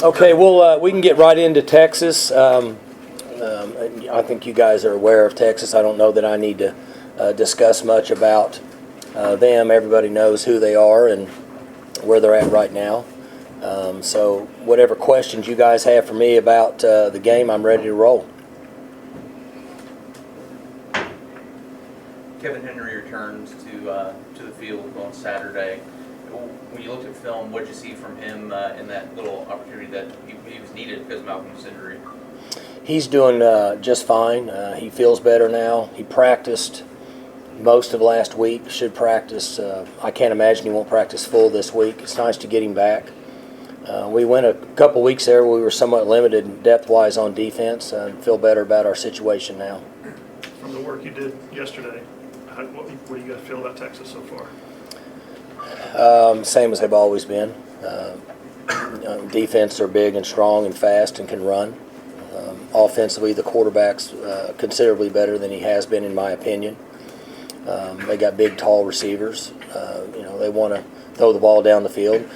Okay, well, we can get right into Texas. I think you guys are aware of Texas. I don't know that I need to discuss much about them. Everybody knows who they are and where they're at right now. So whatever questions you guys have for me about the game, I'm ready to roll. Kevin Henry returns to the field on Saturday. When you looked at film, what did you see from him in that little opportunity that he was needed because of Malcolm's injury? He's doing just fine. He feels better now. He practiced most of last week, should practice. I can't imagine he won't practice full this week. It's nice to get him back. We went a couple weeks there where we were somewhat limited depth-wise on defense and feel better about our situation now. From the work you did yesterday, what do you guys feel about Texas so far? Same as they've always been. Defense are big and strong and fast and can run. Offensively, the quarterback's considerably better than he has been, in my opinion. They got big, tall receivers. They want to throw the ball down the field.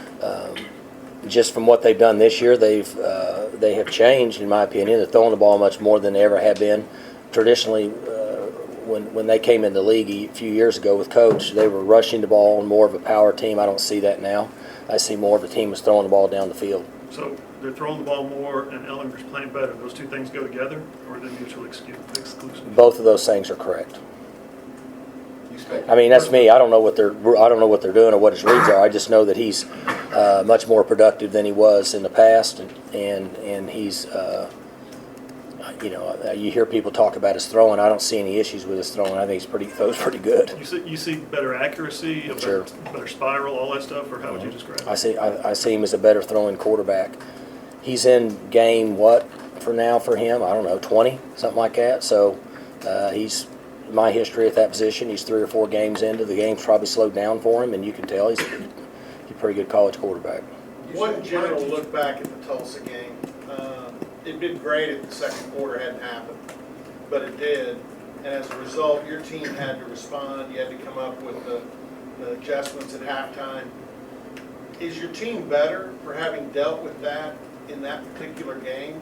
Just from what they've done this year, they have changed, in my opinion. They're throwing the ball much more than they ever have been. Traditionally, when they came in the league a few years ago with Coach, they were rushing the ball and more of a power team. I don't see that now. I see more of a team that's throwing the ball down the field. So they're throwing the ball more and Ellinger's playing better. Those two things go together, or are they mutually exclusive? Both of those things are correct. I mean, that's me. I don't know what they're doing or what his reads are. I just know that he's much more productive than he was in the past, and he's you hear people talk about his throwing. I don't see any issues with his throwing. I think he's throws pretty good. You see better accuracy, Sure. better spiral, all that stuff, or how would you describe it? I see him as a better throwing quarterback. He's in game what for now for him? I don't know, 20, something like that. So he's my history at that position. He's 3 or 4 games into the game's probably slowed down for him, and you can tell he's a pretty good college quarterback. One general look back at the Tulsa game. It did great if the second quarter hadn't happened, but it did. And as a result, your team had to respond. You had to come up with the adjustments at halftime. Is your team better for having dealt with that in that particular game?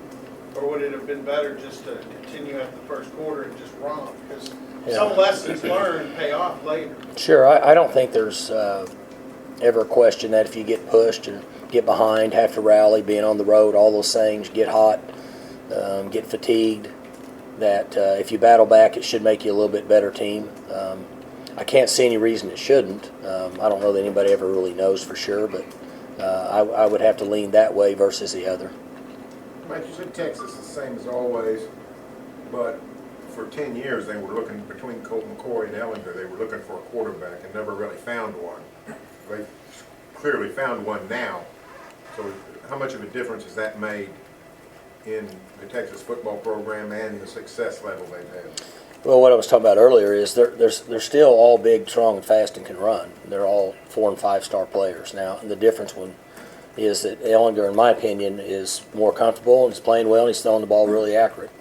Or would it have been better just to continue at the first quarter and just romp? Because some lessons learned pay off later. Sure. I don't think there's ever a question that if you get pushed and get behind, have to rally, being on the road, all those things, get hot, get fatigued, that if you battle back, it should make you a little bit better team. I can't see any reason it shouldn't. I don't know that anybody ever really knows for sure, but I would have to lean that way versus the other. Mike, you said Texas is the same as always, but for 10 years they were looking, between Colt McCoy and Ellinger, they were looking for a quarterback and never really found one. They clearly found one now. So how much of a difference has that made in the Texas football program and the success level they've had? Well, what I was talking about earlier is they're still all big, strong, and fast and can run. They're all 4- and 5-star players now. And the difference is that Ellinger, in my opinion, is more comfortable and is playing well and he's throwing the ball really accurate.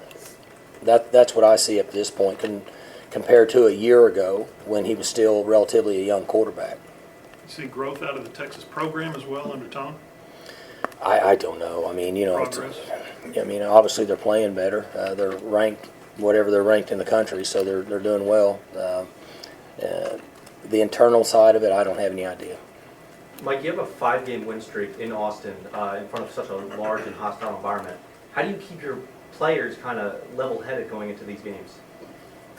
That's what I see up to this point compared to a year ago when he was still relatively a young quarterback. You see growth out of the Texas program as well under Tom? I don't know. I mean, Progress. Obviously they're playing better. They're ranked, whatever they're ranked in the country, so they're doing well. The internal side of it, I don't have any idea. Mike, you have a 5-game win streak in Austin in front of such a large and hostile environment. How do you keep your players kind of level-headed going into these games?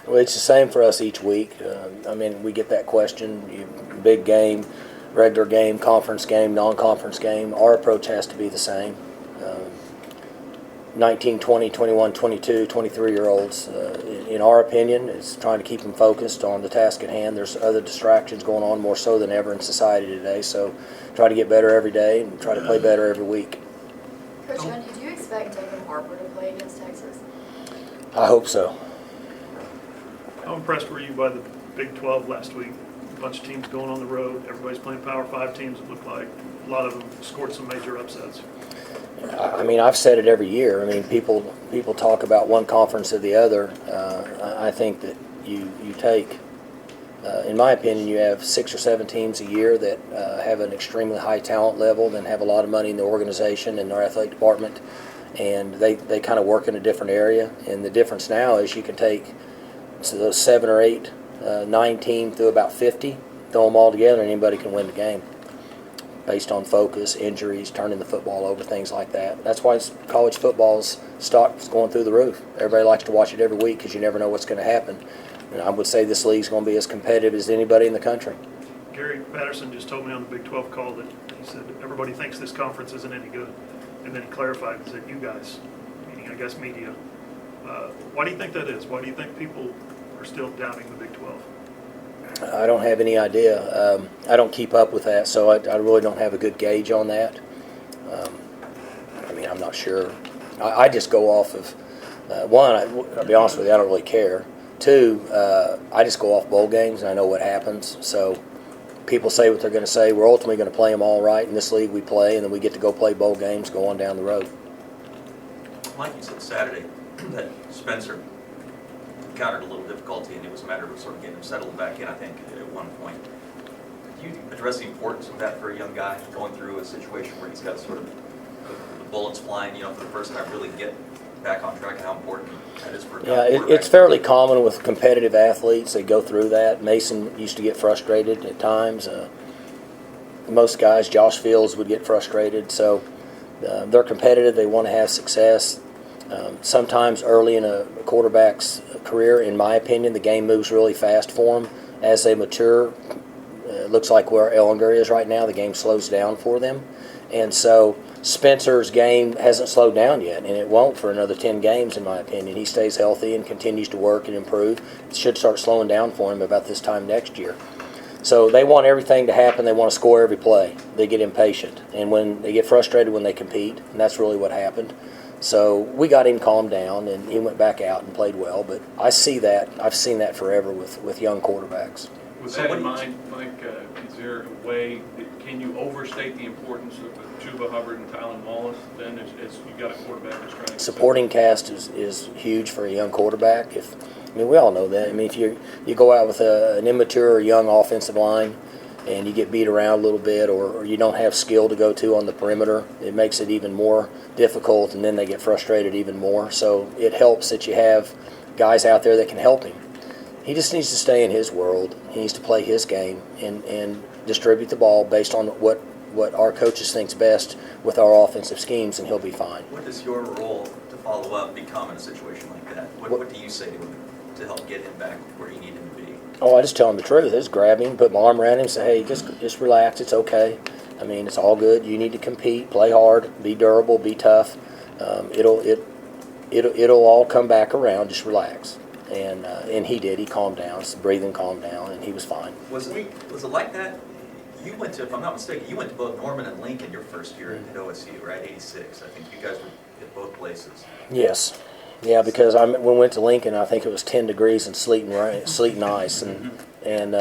Well, it's the same for us each week. We get that question, big game, regular game, conference game, non-conference game. Our approach has to be the same. 19, 20, 21, 22, 23-year-olds, in our opinion, is trying to keep them focused on the task at hand. There's other distractions going on more so than ever in society today, so try to get better every day and try to play better every week. Coach Gundy, do you expect David Harper to play against Texas? I hope so. How impressed were you by the Big 12 last week? A bunch of teams going on the road. Everybody's playing Power 5 teams, it looked like. A lot of them scored some major upsets. I've said it every year. People talk about one conference or the other. I think that you take in my opinion, you have 6 or 7 teams a year that have an extremely high talent level, then have a lot of money in the organization and their athletic department, and they kind of work in a different area. And the difference now is you can take those 7 or 8, 9 teams through about 50, throw them all together, and anybody can win the game based on focus, injuries, turning the football over, things like that. That's why college football's stock is going through the roof. Everybody likes to watch it every week because you never know what's going to happen. And I would say this league's going to be as competitive as anybody in the country. Gary Patterson just told me on the Big 12 call that he said everybody thinks this conference isn't any good. And then he clarified and said, you guys, meaning I guess media, why do you think that is? Why do you think people are still doubting the Big 12? I don't have any idea. I don't keep up with that, so I really don't have a good gauge on that. I mean, I'm not sure. I just go off of, one, I'll be honest with you, I don't really care. 2, I just go off bowl games and I know what happens. So people say what they're going to say. We're ultimately going to play them all right. In this league we play, and then we get to go play bowl games, go on down the road. Mike, you said Saturday that Spencer encountered a little difficulty, and it was a matter of sort of getting him settled back in, I think, at one point. Could you address the importance of that for a young guy going through a situation where he's got sort of the bullets flying, for the first time, really get back on track, and how important that is for a quarterback? It's fairly common with competitive athletes. They go through that. Mason used to get frustrated at times. Most guys, Josh Fields, would get frustrated. So they're competitive. They want to have success. Sometimes early in a quarterback's career, in my opinion, the game moves really fast for them. As they mature, it looks like where Ellinger is right now, the game slows down for them. And so Spencer's game hasn't slowed down yet, and it won't for another 10 games, in my opinion. He stays healthy and continues to work and improve. It should start slowing down for him about this time next year. So they want everything to happen. They want to score every play. They get impatient. And when they get frustrated when they compete, and that's really what happened. So we got him calmed down, and he went back out and played well. But I see that. I've seen that forever with young quarterbacks. With that in mind, Mike, is there a way, can you overstate the importance of Chuba Hubbard and Tylen Wallace then as you've got a quarterback that's trying to... Supporting cast is huge for a young quarterback. We all know that. If you go out with an immature or young offensive line and you get beat around a little bit, or you don't have skill to go to on the perimeter, it makes it even more difficult, and then they get frustrated even more. So it helps that you have guys out there that can help him. He just needs to stay in his world. He needs to play his game and distribute the ball based on what our coaches think's best with our offensive schemes, and he'll be fine. What does your role to follow up become in a situation like that? What do you say to him to help get him back where you need him to be? Oh, I just tell him the truth. I just grab him, put my arm around him, say, hey, just relax. It's okay. It's all good. You need to compete, play hard, be durable, be tough. It'll all come back around. Just relax. And he did. He calmed down. His breathing calmed down, and he was fine. Was it like that? You went to, if I'm not mistaken, you went to both Norman and Lincoln your first year at OSU, right? 86. I think you guys were at both places. Yes. Yeah, because when we went to Lincoln, I think it was 10 degrees and sleet and ice, and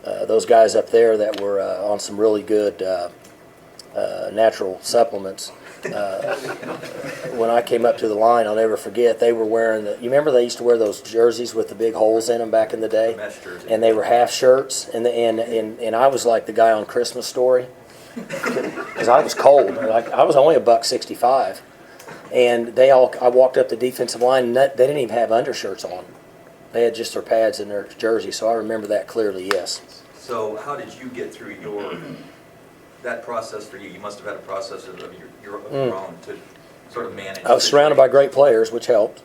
those guys up there that were on some really good natural supplements. When I came up to the line, I'll never forget, they were wearing you remember they used to wear those jerseys with the big holes in them back in the day? The mesh jersey. And they were half shirts, and I was like the guy on Christmas Story, because I was cold. I was only $165. And I walked up the defensive line, and they didn't even have undershirts on. They had just their pads and their jersey, so I remember that clearly, yes. So how did you get through that process for you? You must have had a process of your own to sort of manage. I was surrounded by great players, which helped.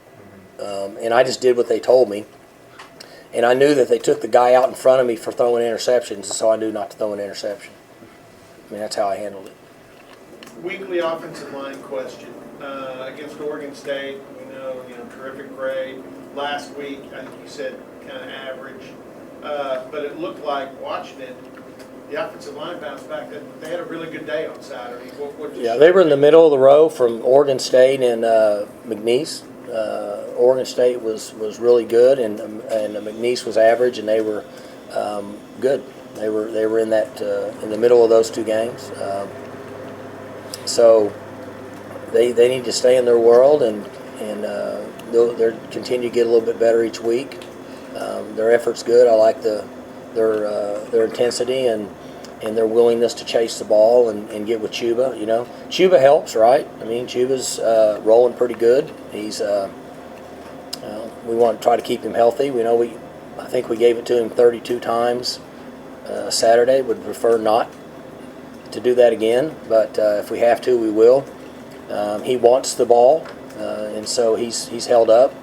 And I just did what they told me. And I knew that they took the guy out in front of me for throwing interceptions, so I knew not to throw an interception. That's how I handled it. Weekly offensive line question. Against Oregon State, we know, terrific grade. Last week, I think you said kind of average. But it looked like, watching it, the offensive line bounced back. They had a really good day on Saturday. They were in the middle of the row from Oregon State and McNeese. Oregon State was really good, and McNeese was average, and they were good. They were in the middle of those two games. So they need to stay in their world, and they'll continue to get a little bit better each week. Their effort's good. I like the their intensity and their willingness to chase the ball and get with Chuba. You know, Chuba helps, right? I mean, Chuba's rolling pretty good. He's we want to try to keep him healthy. I think we gave it to him 32 times Saturday. Would prefer not to do that again, but if we have to, we will. He wants the ball, and so he's held up.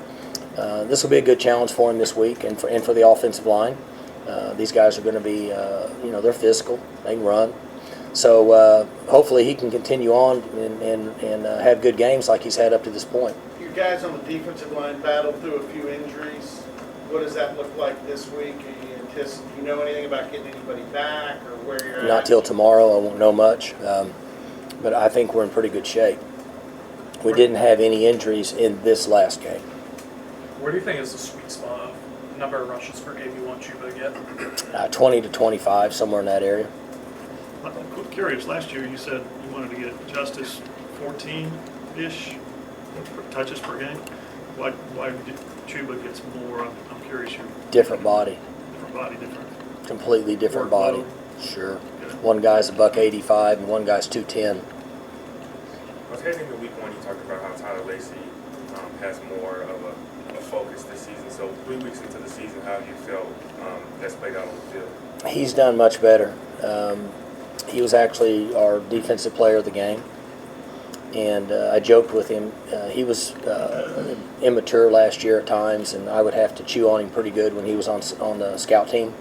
This will be a good challenge for him this week, and for the offensive line. These guys are going to be, they're physical. They can run. So hopefully he can continue on and have good games like he's had up to this point. Your guys on the defensive line battled through a few injuries. What does that look like this week? Do you know anything about getting anybody back or where you're at? Not till tomorrow. I won't know much. But I think we're in pretty good shape. We didn't have any injuries in this last game. Where do you think is the sweet spot of number of rushes per game you want Chuba to get? 20 to 25, somewhere in that area. I'm curious, last year you said you wanted to get Justice 14-ish touches per game. Why did Chuba gets more? I'm curious. Different body. Different body, different. Completely different body. Workload. Sure. Okay. One guy's $185 and one guy's 210. I was heading into week one, you talked about how Tyler Lacey has more of a focus this season. So 3 weeks into the season, how have you felt that's played out on the field? He's done much better. He was actually our defensive player of the game. And I joked with him. He was immature last year at times, and I would have to chew on him pretty good when he was on the scout team.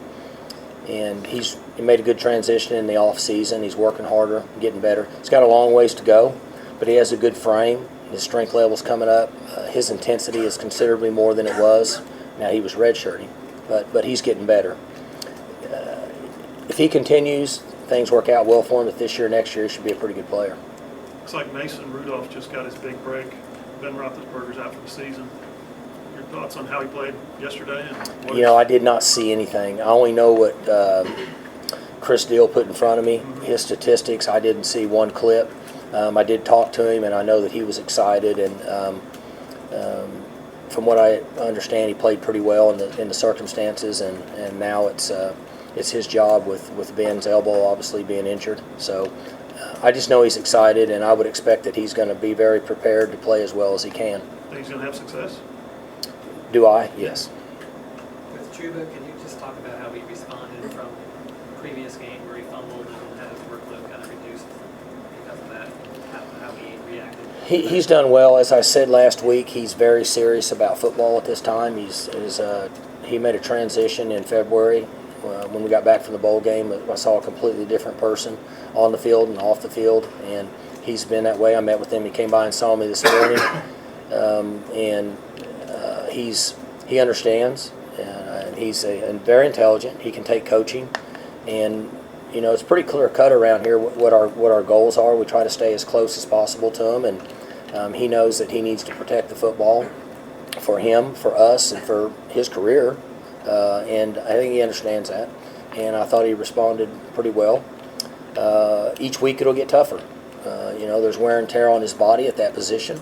And he made a good transition in the off season. He's working harder, getting better. He's got a long ways to go, but he has a good frame. His strength level's coming up. His intensity is considerably more than it was. Now he was redshirting, but he's getting better. If he continues, things work out well for him. If this year, next year, he should be a pretty good player. Looks like Mason Rudolph just got his big break. Ben Roethlisberger's out for the season. Your thoughts on how he played yesterday? And I did not see anything. I only know what Chris Deal put in front of me, his statistics. I didn't see one clip. I did talk to him, and I know that he was excited. And from what I understand, he played pretty well in the circumstances. And now it's his job with Ben's elbow obviously being injured. So I just know he's excited, and I would expect that he's going to be very prepared to play as well as he can. think he's going to have success? Do I? Yes. With Chuba, can you just talk about how he responded from the previous game where he fumbled and had his workload kind of reduced because of that, how he reacted? He's done well. As I said last week, he's very serious about football at this time. He made a transition in February. When we got back from the bowl game, I saw a completely different person on the field and off the field, and he's been that way. I met with him. He came by and saw me this morning, and he understands, and he's very intelligent. He can take coaching, and it's pretty clear cut around here what our goals are. We try to stay as close as possible to him, and he knows that he needs to protect the football for him, for us, and for his career. And I think he understands that, and I thought he responded pretty well. Each week it'll get tougher. There's wear and tear on his body at that position.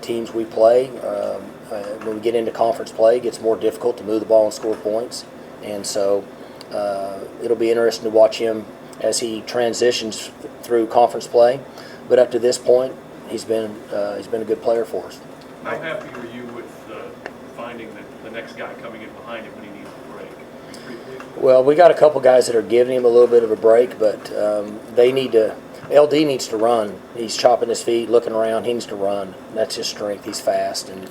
Teams we play, when we get into conference play, it gets more difficult to move the ball and score points. And so it'll be interesting to watch him as he transitions through conference play. But up to this point, he's been a good player for us. How happy are you with finding that the next guy coming in behind him when he needs a break? Well, we got a couple guys that are giving him a little bit of a break, but they need to. LD needs to run. He's chopping his feet, looking around. He needs to run. That's his strength. He's fast, and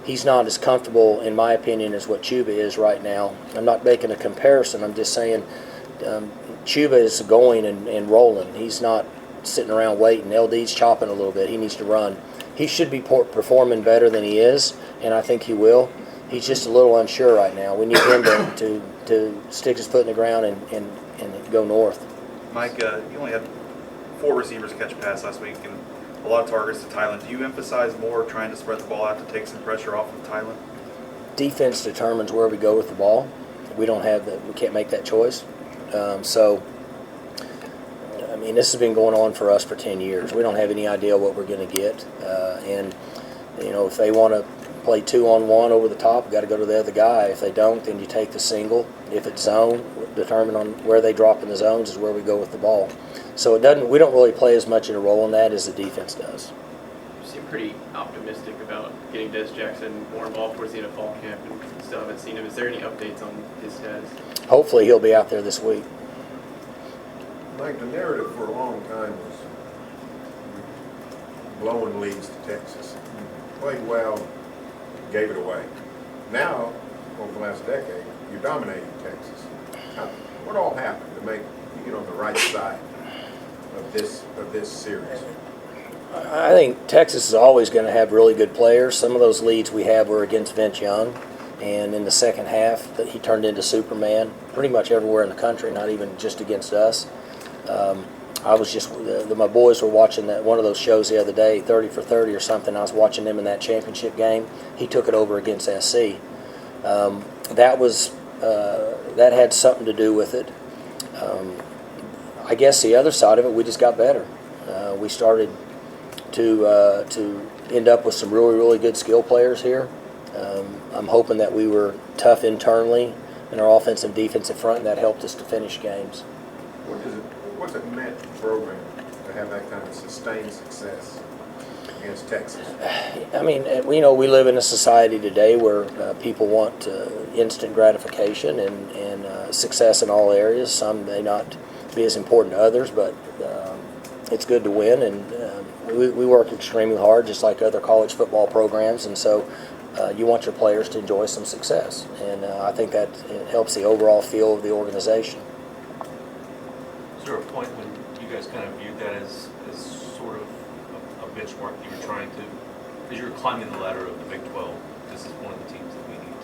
he's not as comfortable, in my opinion, as what Chuba is right now. I'm not making a comparison. I'm just saying Chuba is going and rolling. He's not sitting around waiting. LD's chopping a little bit. He needs to run. He should be performing better than he is, and I think he will. He's just a little unsure right now. We need him to stick his foot in the ground and go north. Mike, you only had 4 receivers catch a pass last week and a lot of targets to Tylen. Do you emphasize more trying to spread the ball out to take some pressure off of Tylen? Defense determines where we go with the ball. We can't make that choice. This has been going on for us for 10 years. We don't have any idea what we're going to get. If they want to play 2-on-1 over the top, got to go to the other guy. If they don't, then you take the single. If it's zone, determine on where they drop in the zones is where we go with the ball. So we don't really play as much in a role in that as the defense does. You seem pretty optimistic about getting Des Jackson more involved towards the end of fall camp, and still haven't seen him. Is there any updates on his status? Hopefully he'll be out there this week. Like the narrative for a long time was blowing leads to Texas. Played well, gave it away. Now, over the last decade, you're dominating Texas. What all happened to make you get on the right side of this series? I think Texas is always going to have really good players. Some of those leads we have were against Vince Young, and in the second half, that he turned into Superman pretty much everywhere in the country, not even just against us. I was just my boys were watching one of those shows the other day, 30 for 30 or something. I was watching them in that championship game. He took it over against SC. That had something to do with it. I guess the other side of it, we just got better. We started to end up with some really, really good skill players here. I'm hoping that we were tough internally in our offensive and defensive front, and that helped us to finish games. What's it meant for the program to have that kind of sustained success against Texas? I mean, we live in a society today where people want instant gratification and success in all areas. Some may not be as important to others, but it's good to win, and we work extremely hard, just like other college football programs, and so you want your players to enjoy some success, and I think that it helps the overall feel of the organization. Is there a point when you guys kind of viewed that as sort of a benchmark you were trying to, as you were climbing the ladder of the Big 12, this is one of the teams that we need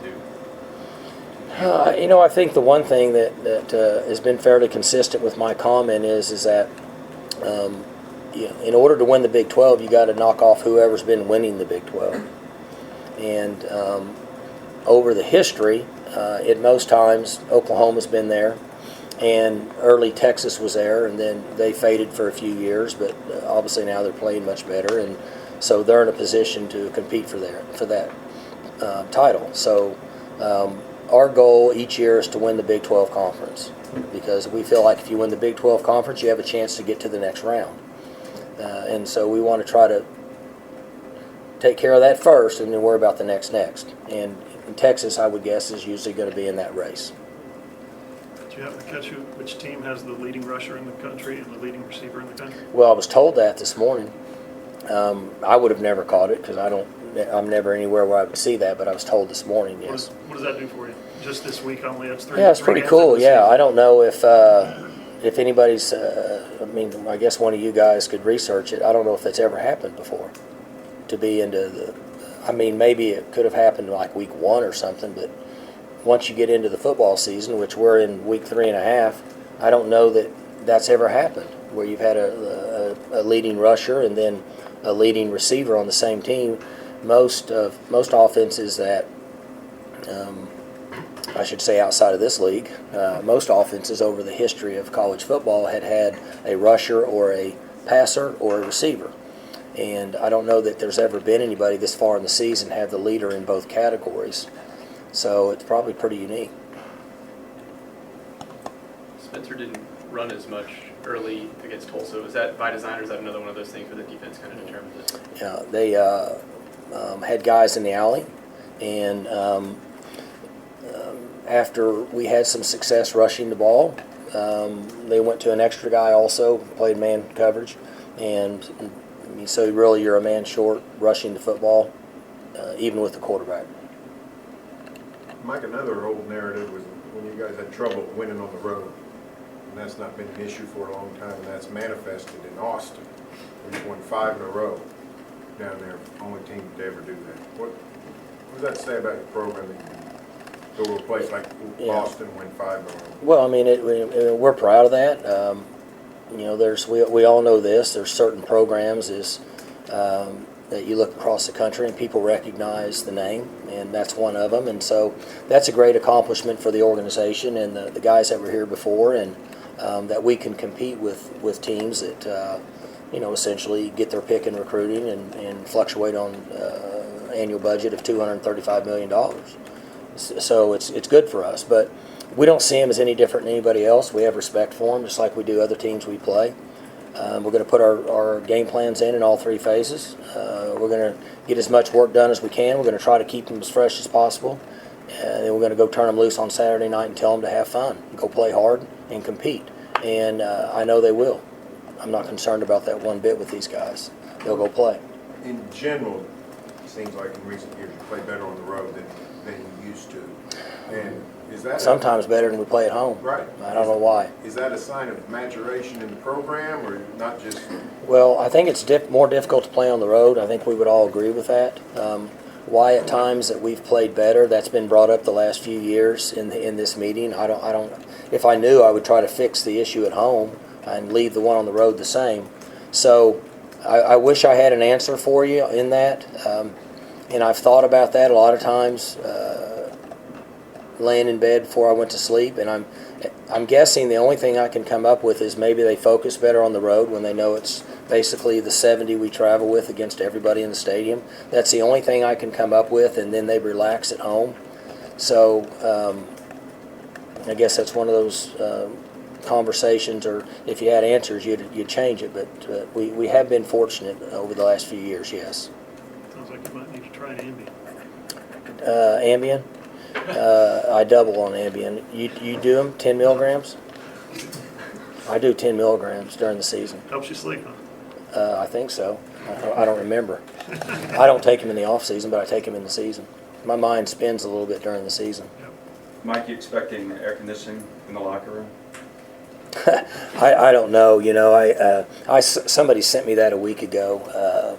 to? I think the one thing that has been fairly consistent with my comment is that in order to win the Big 12, you got to knock off whoever's been winning the Big 12. And over the history, at most times, Oklahoma's been there, and early Texas was there, and then they faded for a few years, but obviously now they're playing much better, and so they're in a position to compete for that title. So our goal each year is to win the Big 12 conference, because we feel like if you win the Big 12 conference, you have a chance to get to the next round. And so we want to try to take care of that first and then worry about the next. And Texas, I would guess, is usually going to be in that race. Do you happen to catch which team has the leading rusher in the country and the leading receiver in the country? Well, I was told that this morning. I would have never caught it because I'm never anywhere where I would see that, but I was told this morning, yes. What does that do for you? Just this week only? That's three. Yeah, it's pretty games cool. in the Yeah, season. I don't know if anybody's, I guess one of you guys could research it. I don't know if that's ever happened before. To be into maybe it could have happened like week 1 or something, but once you get into the football season, which we're in week 3.5, I don't know that that's ever happened, where you've had a leading rusher and then a leading receiver on the same team. Most offenses that, I should say outside of this league, most offenses over the history of college football had a rusher or a passer or a receiver. And I don't know that there's ever been anybody this far in the season have the leader in both categories. So it's probably pretty unique. Spencer didn't run as much early against Tulsa. Was that by design, or is that another one of those things where the defense kind of determined it? Yeah, they had guys in the alley, and after we had some success rushing the ball, they went to an extra guy also, played man coverage, and so really you're a man short rushing the football, even with the quarterback. Mike, another old narrative was when you guys had trouble winning on the road, and that's not been an issue for a long time, and that's manifested in Austin. We've won 5 in a row down there, only team to ever do that. What does that say about your program that you go to a place like Austin, win 5 in a row? Well, we're proud of that. We all know this. There's certain programs that you look across the country and people recognize the name, and that's one of them. And so that's a great accomplishment for the organization and the guys that were here before, and that we can compete with teams that essentially get their pick in recruiting and fluctuate on annual budget of $235 million. So it's good for us, but we don't see him as any different than anybody else. We have respect for him, just like we do other teams we play. We're going to put our game plans in all three phases. We're going to get as much work done as we can. We're going to try to keep them as fresh as possible. And then we're going to go turn them loose on Saturday night and tell them to have fun, go play hard, and compete. And I know they will. I'm not concerned about that one bit with these guys. They'll go play. In general, it seems like in recent years you play better on the road than you used to. And is that Sometimes better than we play at home. right? I don't know why. Is that a sign of maturation in the program, or not just? Well, I think it's more difficult to play on the road. I think we would all agree with that. Why at times that we've played better, that's been brought up the last few years in this meeting. I don't. If I knew, I would try to fix the issue at home and leave the one on the road the same. So I wish I had an answer for you in that, and I've thought about that a lot of times, laying in bed before I went to sleep, and I'm guessing the only thing I can come up with is maybe they focus better on the road when they know it's basically the 70 we travel with against everybody in the stadium. That's the only thing I can come up with, and then they relax at home. So I guess that's one of those conversations, or if you had answers, you'd change it. But we have been fortunate over the last few years, yes. Sounds like you might need to try an Ambien. Ambien? I double on Ambien. You do them 10 milligrams? I do 10 milligrams during the season. Helps you sleep, huh? I think so. I don't remember. I don't take them in the off season, but I take them in the season. My mind spins a little bit during the season. Mike, you expecting air conditioning in the locker room? I don't know. You know, somebody sent me that a week ago.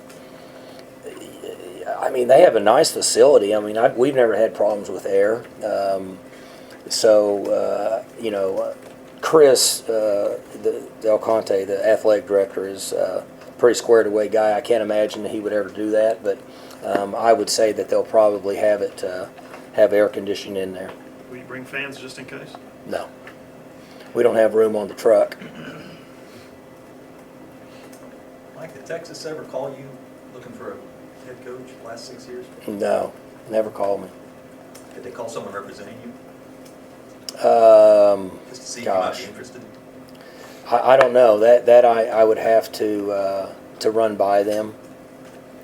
I mean, they have a nice facility. I mean, we've never had problems with air. You know, Chris Del Conte, the athletic director, is a pretty squared away guy. I can't imagine that he would ever do that, but I would say that they'll probably have air conditioning in there. Will you bring fans just in case? No. We don't have room on the truck. Mike, did Texas ever call you looking for a head coach last 6 years? No, never called me. Did they call someone representing you? Just to see if you might be interested? I don't know. That I would have to run by them.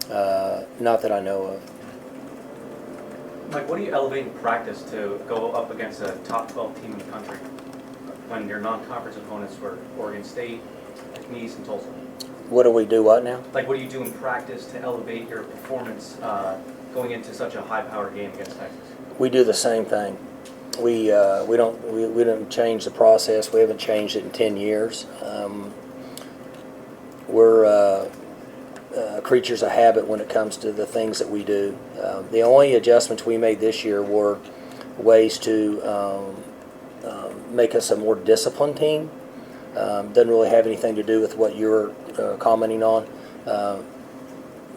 Not that I know of. Mike, what do you elevate in practice to go up against a top 12 team in the country when your non-conference opponents were Oregon State, McNeese, and Tulsa? What do we do what now? Like, what do you do in practice to elevate your performance going into such a high-powered game against Texas? We do the same thing. We don't change the process. We haven't changed it in 10 years. We're creatures of habit when it comes to the things that we do. The only adjustments we made this year were ways to make us a more disciplined team. Doesn't really have anything to do with what you're commenting on.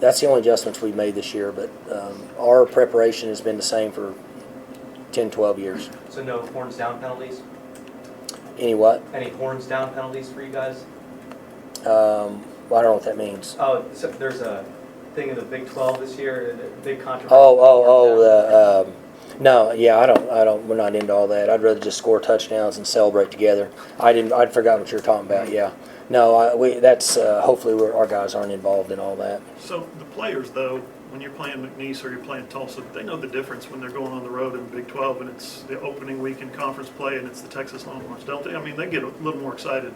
That's the only adjustments we've made this year, but our preparation has been the same for 10, 12 years. So no horns down penalties? Any what? Any horns down penalties for you guys? I don't know what that means. Oh, so there's a thing in the Big 12 this year, a big controversy. No, yeah, I don't. We're not into all that. I'd rather just score touchdowns and celebrate together. I'd forgot what you were talking about. Yeah, no, that's hopefully our guys aren't involved in all that. So the players, though, when you're playing McNeese or you're playing Tulsa, they know the difference when they're going on the road in the Big 12 and it's the opening week in conference play and it's the Texas Longhorns, don't they? I mean, they get a little more excited.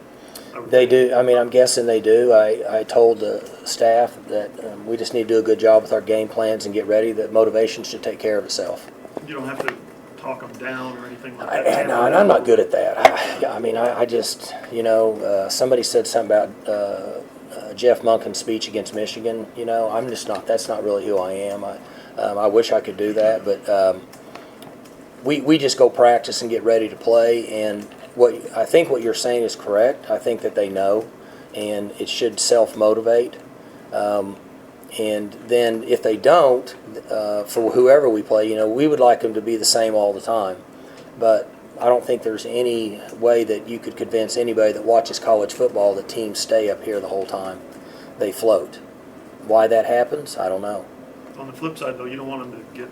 They do. I mean, I'm guessing they do. I told the staff that we just need to do a good job with our game plans and get ready. That motivation should take care of itself. You don't have to talk them down or anything like that. No, and I'm not good at that. I mean, I just, somebody said something about Jeff Monken's speech against Michigan. I'm just not. That's not really who I am. I wish I could do that, but we just go practice and get ready to play. And I think what you're saying is correct. I think that they know, and it should self-motivate. And then if they don't, for whoever we play, we would like them to be the same all the time. But I don't think there's any way that you could convince anybody that watches college football that teams stay up here the whole time. They float. Why that happens, I don't know. On the flip side, though, you don't want them to get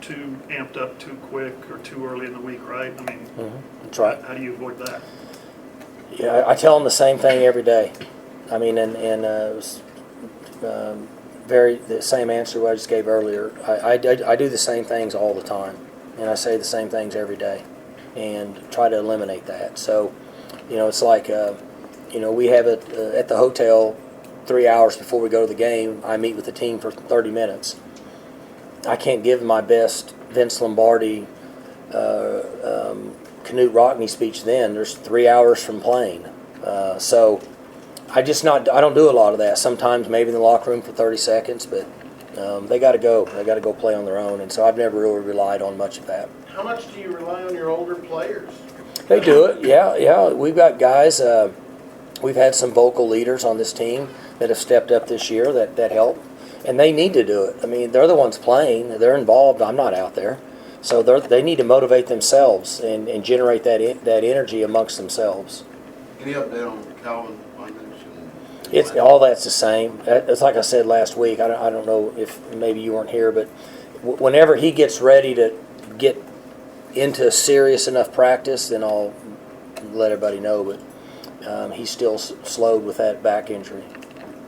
too amped up too quick or too early in the week, right? I mean, That's right. how do you avoid that? Yeah, I tell them the same thing every day. I mean, and it was the same answer I just gave earlier. I do the same things all the time, and I say the same things every day, and try to eliminate that. So, it's like, we have it at the hotel 3 hours before we go to the game. I meet with the team for 30 minutes. I can't give my best Vince Lombardi, Knute Rockne speech then. There's 3 hours from playing. So I don't do a lot of that. Sometimes maybe in the locker room for 30 seconds, but they got to go. They got to go play on their own. And so I've never really relied on much of that. How much do you rely on your older players? They do it, yeah. We've got guys, we've had some vocal leaders on this team that have stepped up this year that help. And they need to do it. I mean, they're the ones playing. They're involved. I'm not out there. So they need to motivate themselves and generate that energy amongst themselves. Any update on Calvin? All that's the same. It's like I said last week. I don't know if maybe you weren't here, but whenever he gets ready to get into serious enough practice, then I'll let everybody know. But he's still slowed with that back injury.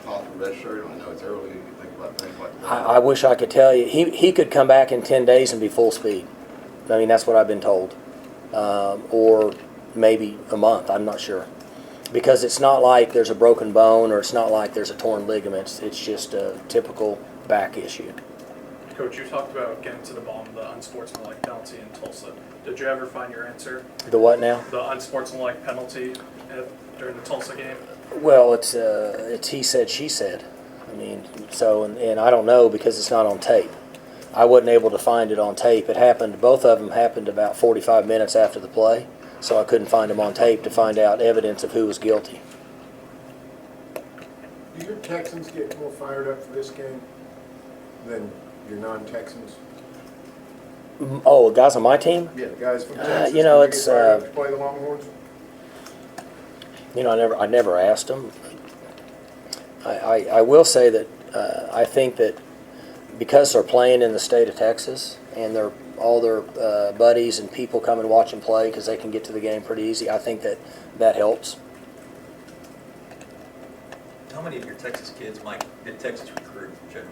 Possible red shirt. I know it's early. You think about things like that. I wish I could tell you. He could come back in 10 days and be full speed. I mean, that's what I've been told. Or maybe a month. I'm not sure. Because it's not like there's a broken bone or it's not like there's a torn ligament. It's just a typical back issue. Coach, you talked about getting to the bottom of the unsportsmanlike penalty in Tulsa. Did you ever find your answer? The what now? The unsportsmanlike penalty during the Tulsa game? Well, it's he said, she said. I mean, so, and I don't know because it's not on tape. I wasn't able to find it on tape. It happened, both of them happened about 45 minutes after the play, so I couldn't find them on tape to find out evidence of who was guilty. Do your Texans get more fired up for this game than your non-Texans? Oh, guys on my team? Yeah, the guys from Texas. It's get fired up to play the Longhorns? I never asked them. I will say that I think that because they're playing in the state of Texas and all their buddies and people come and watch them play because they can get to the game pretty easy, I think that helps. How many of your Texas kids, Mike, did Texas recruit generally?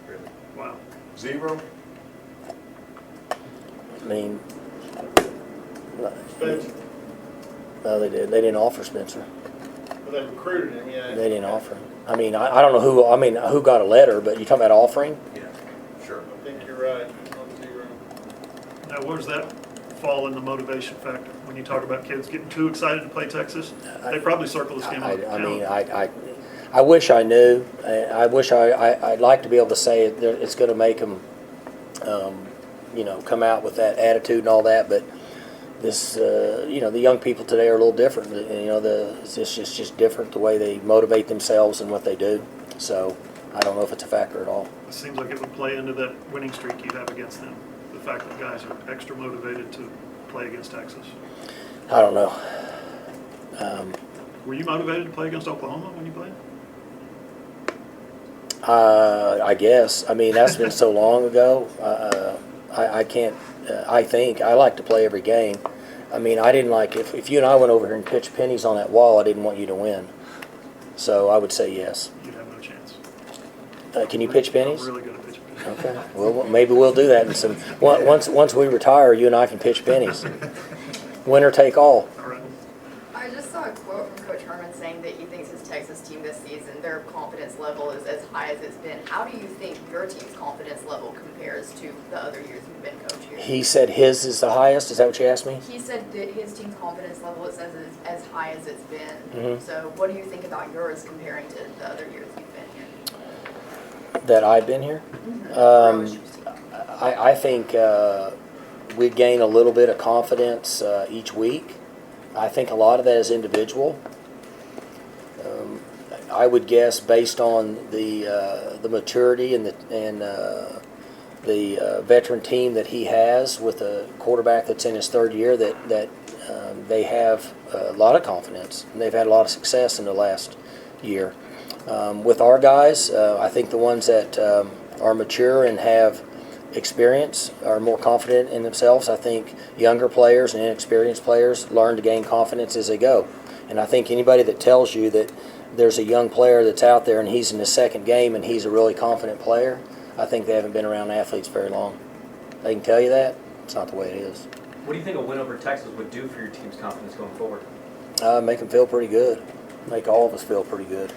Really? Wow. 0? I mean, Spencer, no, they did. They didn't offer Spencer. well, they recruited him, yeah. They didn't offer him. I mean, I don't know who. I mean, who got a letter? But you talking about offering? Yeah, sure. I think you're right on 0. Now, where does that fall in the motivation factor? When you talk about kids getting too excited to play Texas, they probably circle this game on the I mean, calendar. I wish I knew. I wish I'd like to be able to say it's going to make them, come out with that attitude and all that. But this, the young people today are a little different. It's just different the way they motivate themselves and what they do. So I don't know if it's a factor at all. It seems like it would play into that winning streak you have against them. The fact that guys are extra motivated to play against Texas. I don't know. Were you motivated to play against Oklahoma when you played? I guess. I mean, that's been so long ago. I can't. I think I like to play every game. I mean, I didn't like if you and I went over here and pitched pennies on that wall. I didn't want you to win. So I would say yes. You'd have no chance. Can you pitch pennies? I'm really good at pitching pennies. Okay. Well, maybe we'll do that. Once we retire, you and I can pitch pennies. Winner take all. All right. I just saw a quote from Coach Herman saying that he thinks his Texas team this season, their confidence level is as high as it's been. How do you think your team's confidence level compares to the other years you've been coach here? He said his is the highest. Is that what you asked me? He said that his team's confidence level is as high as it's been. Mhm. So what do you think about yours comparing to the other years you've been here? That I've been here. I think we gain a little bit of confidence each week. I think a lot of that is individual. I would guess based on the maturity and the veteran team that he has with a quarterback that's in his third year that they have a lot of confidence and they've had a lot of success in the last year. With our guys, I think the ones that are mature and have experience are more confident in themselves. I think younger players and inexperienced players learn to gain confidence as they go. And I think anybody that tells you that there's a young player that's out there and he's in his second game and he's a really confident player, I think they haven't been around athletes very long. They can tell you that. It's not the way it is. What do you think a win over Texas would do for your team's confidence going forward? Make them feel pretty good. Make all of us feel pretty good.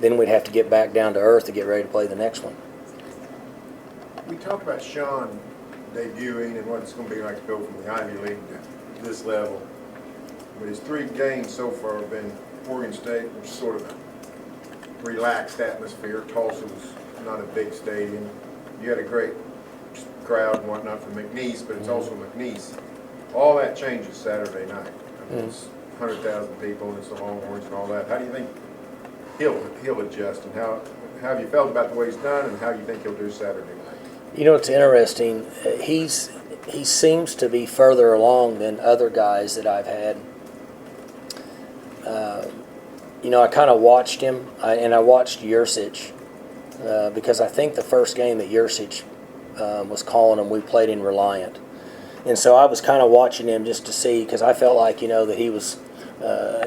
Then we'd have to get back down to earth to get ready to play the next one. We talked about Sean debuting and what it's going to be like to go from the Ivy League to this level. But his 3 games so far have been Oregon State, which is sort of a relaxed atmosphere. Tulsa was not a big stadium. You had a great crowd and whatnot for McNeese, but it's also McNeese. All that changes Saturday night. I mean, it's 100,000 people and it's the Longhorns and all that. How do you think he'll adjust, and how have you felt about the way he's done, and how do you think he'll do Saturday night? You know, it's interesting. He seems to be further along than other guys that I've had. You know, I kind of watched him, and I watched Yursich because I think the first game that Yursich was calling him, we played in Reliant. And so I was kind of watching him just to see, because I felt like, you know, that he was,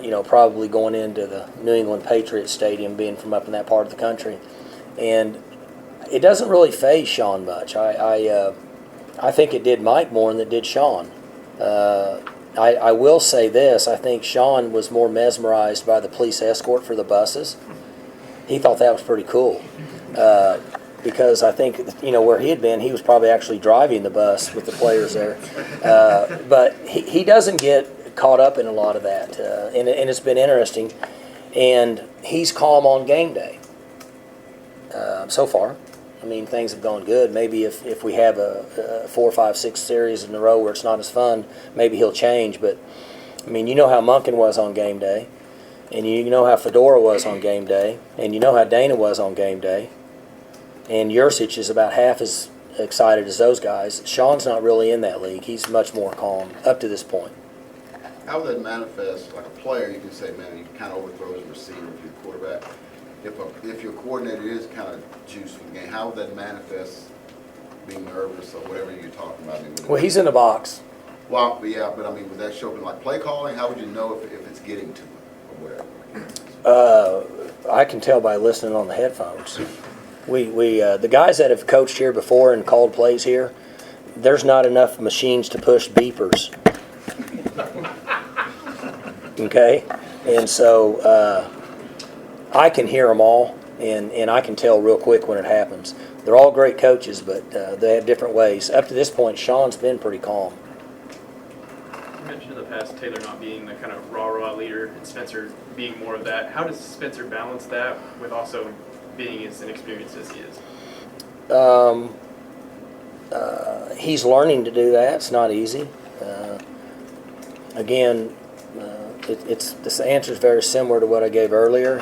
you know, probably going into the New England Patriots Stadium, being from up in that part of the country. And it doesn't really faze Sean much. I think it did Mike more than it did Sean. I will say this. I think Sean was more mesmerized by the police escort for the buses. He thought that was pretty cool. Because I think, you know, where he had been, he was probably actually driving the bus with the players there. But he doesn't get caught up in a lot of that. And it's been interesting. And he's calm on game day so far. I mean, things have gone good. Maybe if we have a 4, 5, 6 series in a row where it's not as fun, maybe he'll change. But, I mean, you know how Monken was on game day. And you know how Fedora was on game day. And you know how Dana was on game day. And Yursich is about half as excited as those guys. Sean's not really in that league. He's much more calm up to this point. How would that manifest, like a player, you can say, man, he kind of overthrows a receiver if you're a quarterback. If your coordinator is kind of juiced for the game, how would that manifest being nervous or whatever you're talking about? I mean, Well, he's in the box. Well, yeah, but I mean, would that show up in like play calling? How would you know if it's getting to him or whatever? I can tell by listening on the headphones. The guys that have coached here before and called plays here, there's not enough machines to push beepers. Okay? And so I can hear them all, and I can tell real quick when it happens. They're all great coaches, but they have different ways. Up to this point, Sean's been pretty calm. You mentioned in the past Taylor not being the kind of rah-rah leader and Spencer being more of that. How does Spencer balance that with also being as inexperienced as he is? He's learning to do that. It's not easy. Again, this answer is very similar to what I gave earlier.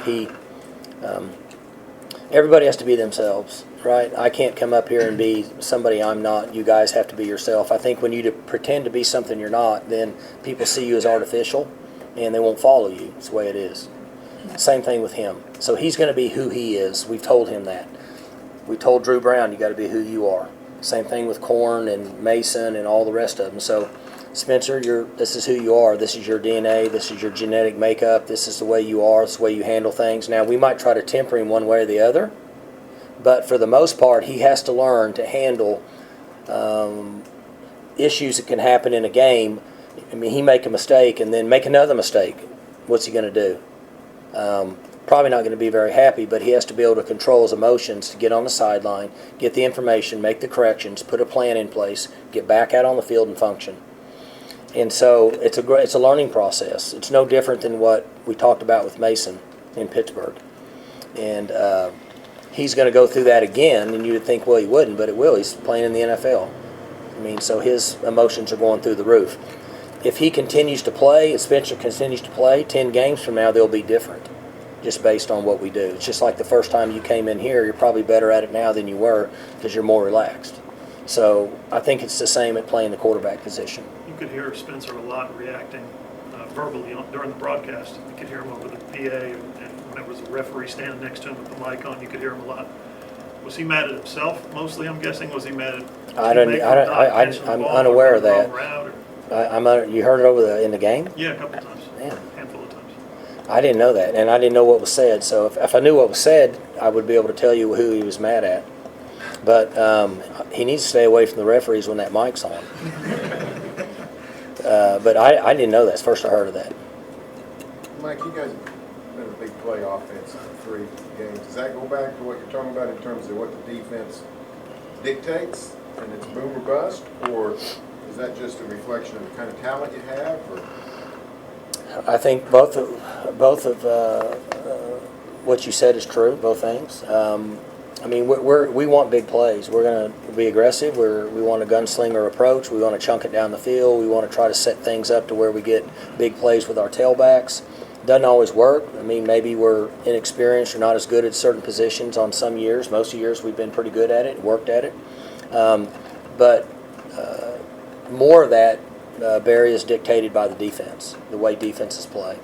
Everybody has to be themselves, right? I can't come up here and be somebody I'm not. You guys have to be yourself. I think when you pretend to be something you're not, then people see you as artificial, and they won't follow you. It's the way it is. Same thing with him. So he's going to be who he is. We've told him that. We told Drew Brown, you got to be who you are. Same thing with Korn and Mason and all the rest of them. So Spencer, this is who you are. This is your DNA. This is your genetic makeup. This is the way you are. This is the way you handle things. Now, we might try to temper him one way or the other, but for the most part, he has to learn to handle issues that can happen in a game. I mean, he make a mistake and then make another mistake. What's he going to do? Probably not going to be very happy, but he has to be able to control his emotions to get on the sideline, get the information, make the corrections, put a plan in place, get back out on the field and function. And so it's a learning process. It's no different than what we talked about with Mason in Pittsburgh. And he's going to go through that again, and you would think, well, he wouldn't, but it will. He's playing in the NFL. I mean, so his emotions are going through the roof. If he continues to play, if Spencer continues to play, 10 games from now, they'll be different, just based on what we do. It's just like the first time you came in here, you're probably better at it now than you were because you're more relaxed. So I think it's the same at playing the quarterback position. You could hear Spencer a lot reacting verbally during the broadcast. You could hear him over the PA and whenever was a referee standing next to him with the mic on, you could hear him a lot. Was he mad at himself mostly, I'm guessing? Was he mad at I'm unaware of that. You heard it in the game? Yeah, a couple of times. Man. A handful of times. I didn't know that, and I didn't know what was said. So if I knew what was said, I would be able to tell you who he was mad at. But he needs to stay away from the referees when that mic's on. But I didn't know that. It's the first I heard of that. Mike, you guys have been a big play offense for 3 games. Does that go back to what you're talking about in terms of what the defense dictates and it's boom or bust, or is that just a reflection of the kind of talent you have? Or? I think both of what you said is true. Both things. I mean, we want big plays. We're going to be aggressive. We want a gunslinger approach. We want to chunk it down the field. We want to try to set things up to where we get big plays with our tailbacks. Doesn't always work. I mean, maybe we're inexperienced or not as good at certain positions on some years. Most of the years we've been pretty good at it, worked at it. But more of that, Barry, is dictated by the defense, the way defenses play.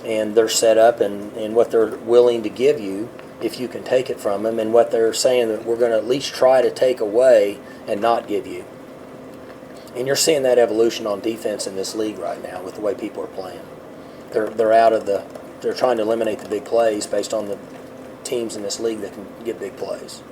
And they're set up and what they're willing to give you if you can take it from them, and what they're saying that we're going to at least try to take away and not give you. And you're seeing that evolution on defense in this league right now with the way people are playing. They're trying to eliminate the big plays based on the teams in this league that can get big plays.